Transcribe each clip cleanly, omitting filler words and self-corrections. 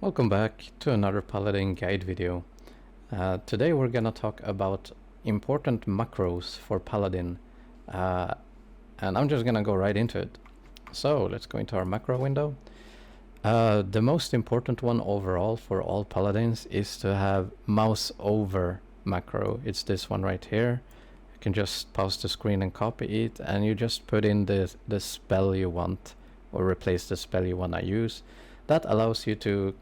Welcome back to another Paladin guide video. Today we're gonna talk about important macros for Paladin, and I'm just gonna go right into it. So let's go into our macro window. The most important one overall for all Paladins is to have mouse over macro. It's this one right here. You can just pause the screen and copy it, and you just put in the spell you want or replace the spell you wanna use. That allows you to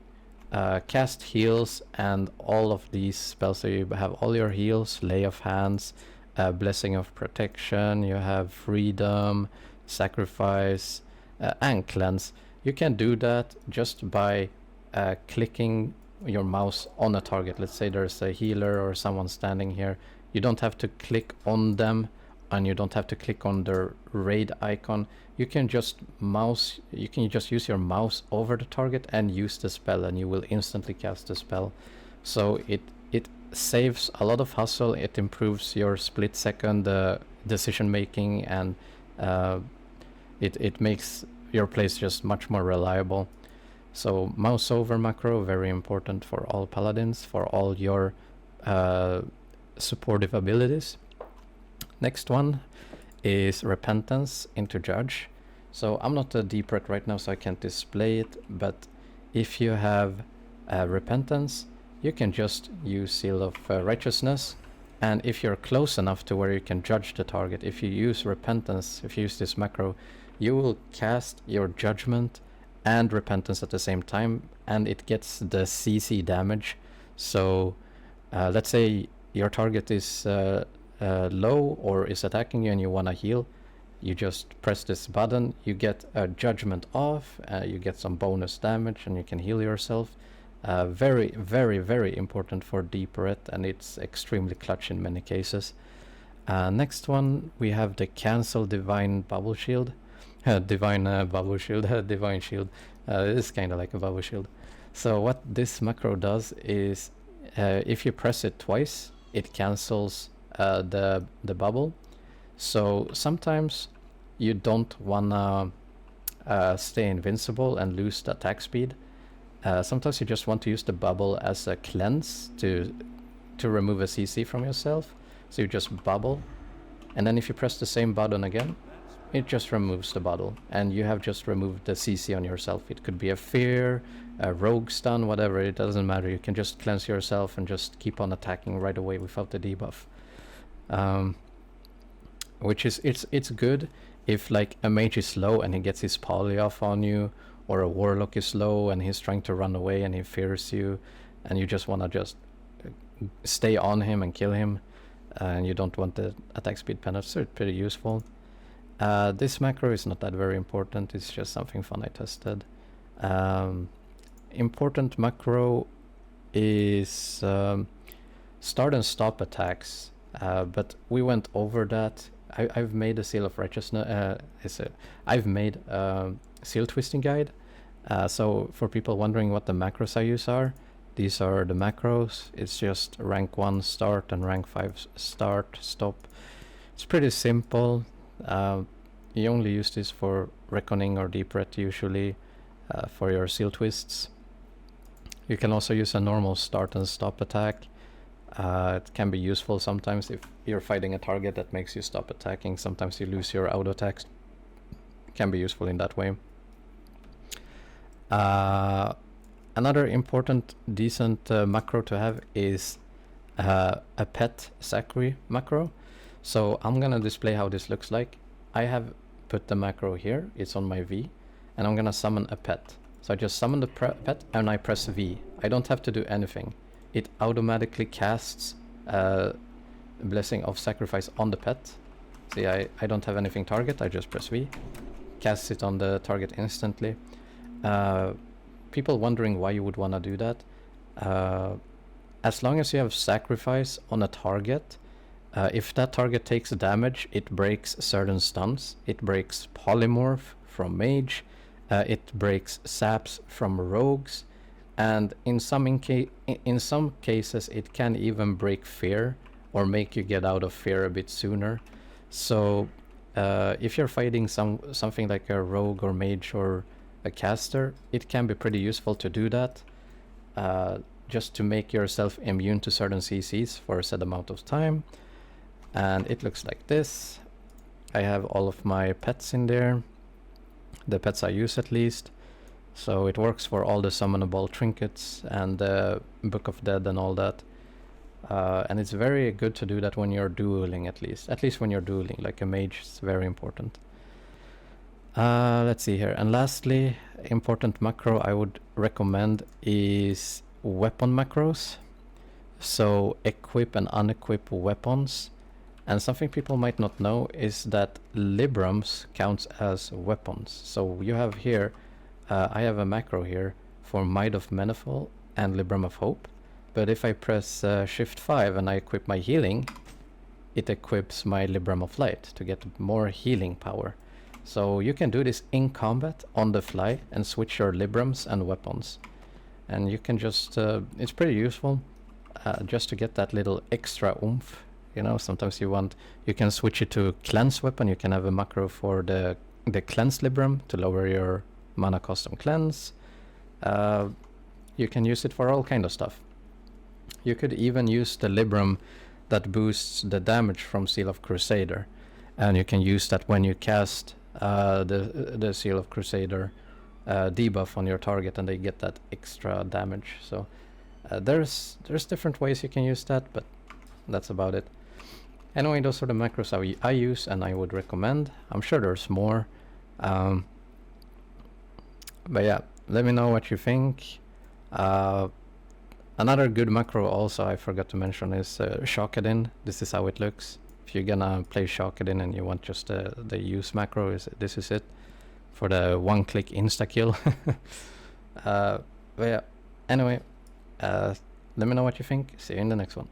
cast heals and all of these spells. So you have all your heals, Lay of Hands, Blessing of Protection, you have Freedom, Sacrifice, and Cleanse. You can do that just by clicking your mouse on a target. Let's say there's a healer or someone standing here. You don't have to click on them, and you don't have to click on their raid icon. You can just use your mouse over the target and use the spell, and you will instantly cast the spell. So it saves a lot of hassle. It improves your split second decision making, and it makes your plays just much more reliable. So mouse over macro, very important for all paladins, for all your supportive abilities. Next one is Repentance into Judge. So I'm not a deep red right now, so I can't display it, but if you have Repentance, you can just use Seal of Righteousness, and if you're close enough to where you can judge the target, if you use Repentance, if you use this macro, you will cast your Judgment and Repentance at the same time, and it gets the CC damage. So let's say your target is low or is attacking you and you want to heal, you just press this button, you get a Judgment off, you get some bonus damage, and you can heal yourself. Very, very, very important for deep red, and it's extremely clutch in many cases. Next one, we have the Cancel Divine Bubble Shield. Divine Bubble Shield, Divine Shield. It's kind of like a bubble shield. So what this macro does is, if you press it twice, it cancels the bubble. So sometimes you don't wanna stay invincible and lose the attack speed. Sometimes you just want to use the bubble as a cleanse to remove a CC from yourself. So you just bubble, and then if you press the same button again, it just removes the bubble, and you have just removed the CC on yourself. It could be a fear, a rogue stun, whatever, it doesn't matter. You can just cleanse yourself and just keep on attacking right away without the debuff. Which is, it's good if like a mage is low and he gets his poly off on you, or a warlock is low and he's trying to run away and he fears you, and you just want to just stay on him and kill him, and you don't want the attack speed penalty. So it's pretty useful. This macro is not that very important, it's just something fun I tested. Important macro is start and stop attacks, but we went over that. I've made a Seal of Righteousness, I've made a Seal Twisting guide. So for people wondering what the macros I use are, these are the macros. It's just rank 1 start and rank 5 start, stop. It's pretty simple. You only use this for Reckoning or Deep Red usually, for your Seal Twists. You can also use a normal start and stop attack. It can be useful sometimes if you're fighting a target that makes you stop attacking. Sometimes you lose your auto attacks. Can be useful in that way. Another important, decent macro to have is a pet Zachary macro. So I'm gonna display how this looks like. I have put the macro here, it's on my V, and I'm gonna summon a pet. So I just summon the pet and I press V. I don't have to do anything. It automatically casts Blessing of Sacrifice on the pet. See, I don't have anything target, I just press V. Casts it on the target instantly. People wondering why you would want to do that. As long as you have Sacrifice on a target, if that target takes damage, it breaks certain stuns. It breaks Polymorph from Mage, it breaks Saps from Rogues, and in some cases it can even break Fear, or make you get out of Fear a bit sooner. So if you're fighting something like a Rogue or Mage or a caster, it can be pretty useful to do that. just to make yourself immune to certain CCs for a set amount of time. And it looks like this. I have all of my pets in there, the pets I use at least. So it works for all the summonable trinkets and the Book of Dead and all that. And it's very good to do that when you're dueling, at least when you're dueling, like a mage. It's very important. Let's see here. And lastly, important macro I would recommend is weapon macros. So equip and unequip weapons. And something people might not know is that Librams counts as weapons. So you have here, I have a macro here for Might of Manifold and Libram of Hope. But if I press Shift 5 and I equip my healing, it equips my Libram of Light to get more healing power. So you can do this in combat on the fly and switch your Librams and weapons. And you can just, it's pretty useful just to get that little extra oomph. You know, sometimes you can switch it to cleanse weapon. You can have a macro for the cleanse Libram to lower your mana cost on cleanse. You can use it for all kind of stuff. You could even use the Libram that boosts the damage from Seal of Crusader, and you can use that when you cast the Seal of Crusader debuff on your target, and they get that extra damage. So there's different ways you can use that, but that's about it. Anyway, those are the macros I use and I would recommend. I'm sure there's more. But yeah, let me know what you think. Another good macro also I forgot to mention is Shockedin. This is how it looks. If you're gonna play Shockedin and you want just the use macro, this is it. For the one-click insta-kill. But yeah, anyway, let me know what you think. See you in the next one.